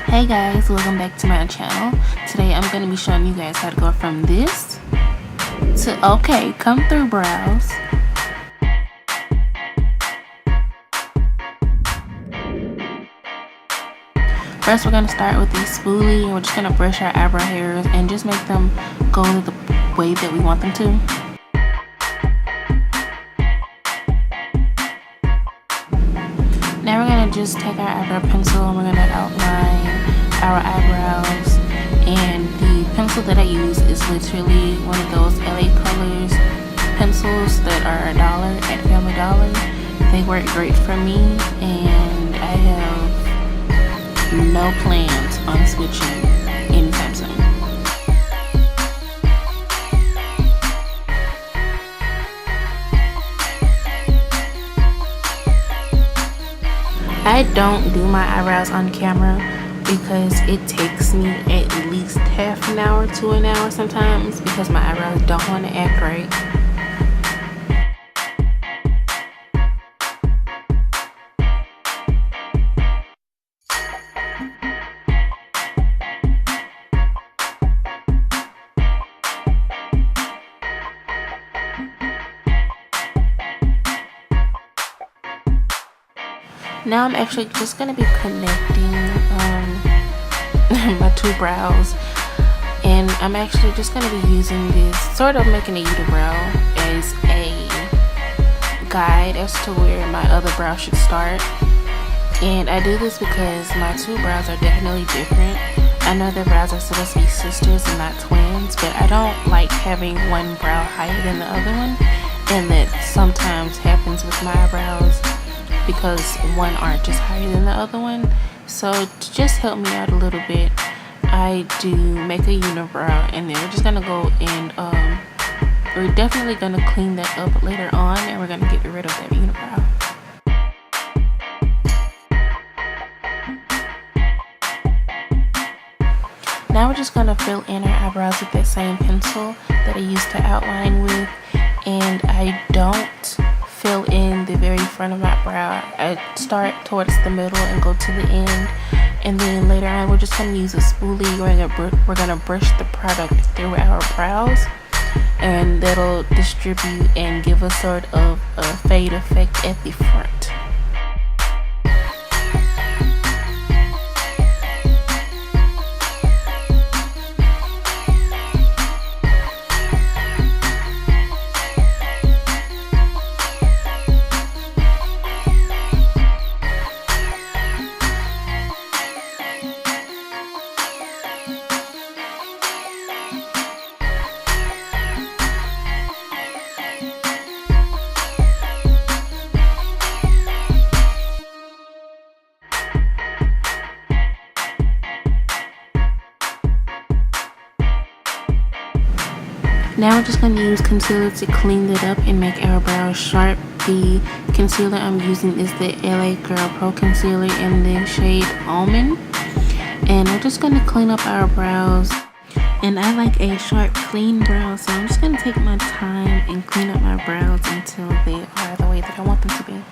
Hey guys, welcome back to my channel. Today I'm going to be showing you guys how to go from this to okay, come through brows. First we're going to start with the spoolie and we're just going to brush our eyebrow hairs and just make them go the way that we want them to. Now we're going to just take our eyebrow pencil and we're going to outline our eyebrows, and the pencil that I use is literally one of those LA Colors pencils that are $1 at Family Dollar. They work great for me and I have no plans on switching anytime soon. I don't do my eyebrows on camera because it takes me at least half an hour to an hour sometimes because my eyebrows don't want to act right. Now I'm actually just going to be connecting my two brows, and I'm actually just going to be using this, sort of making a unibrow as a guide as to where my other brow should start. And I do this because my two brows are definitely different. I know their brows are supposed to be sisters and not twins, but I don't like having one brow higher than the other one, and that sometimes happens with my eyebrows because one aren't just higher than the other one. So to just help me out a little bit, I do make a unibrow, and then we're just gonna go and we're definitely gonna clean that up later on, and we're gonna get rid of that unibrow. Now we're just gonna fill in our eyebrows with that same pencil that I used to outline with, and I don't fill in the very front of my brow. I start towards the middle and go to the end, and then later on we're just going to use a spoolie. We're going to brush the product through our brows, and that'll distribute and give us sort of a fade effect at the front. Now we're just going to use concealer to clean it up and make our brows sharp. The concealer I'm using is the LA Girl Pro Concealer in the shade Almond. And we're just going to clean up our brows. And I like a sharp, clean brow, so I'm just going to take my time and clean up my brows until they are the way that I want them to be.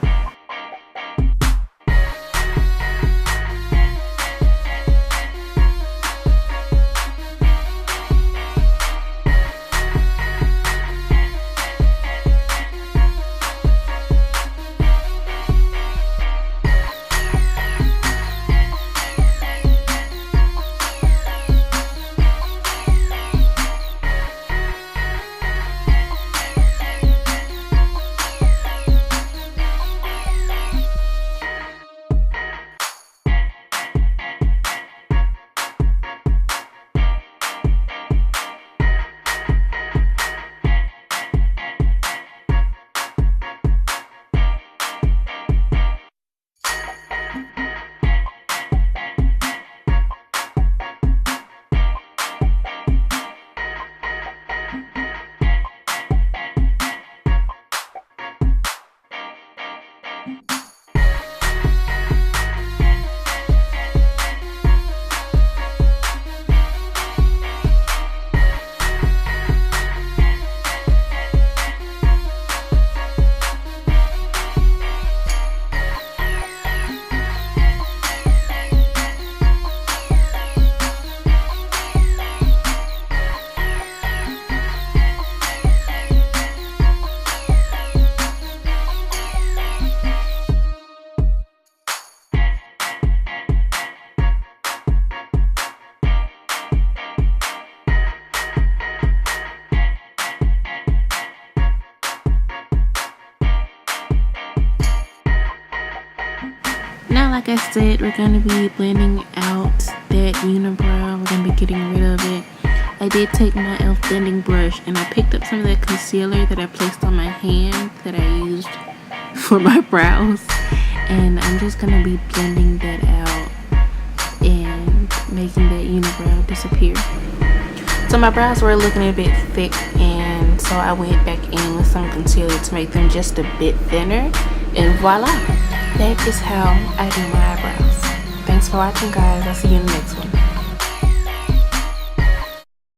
like I said, we're going to be blending out that unibrow. We're going to be getting rid of it. I did take my e.l.f. blending brush and I picked up some of that concealer that I placed on my hand that I used for my brows. And I'm just going to be blending that out and making that unibrow disappear. So my brows were looking a bit thick, and so I went back in with some concealer to make them just a bit thinner, and voila, that is how I do my eyebrows. Thanks for watching, guys. I'll see you in the next one.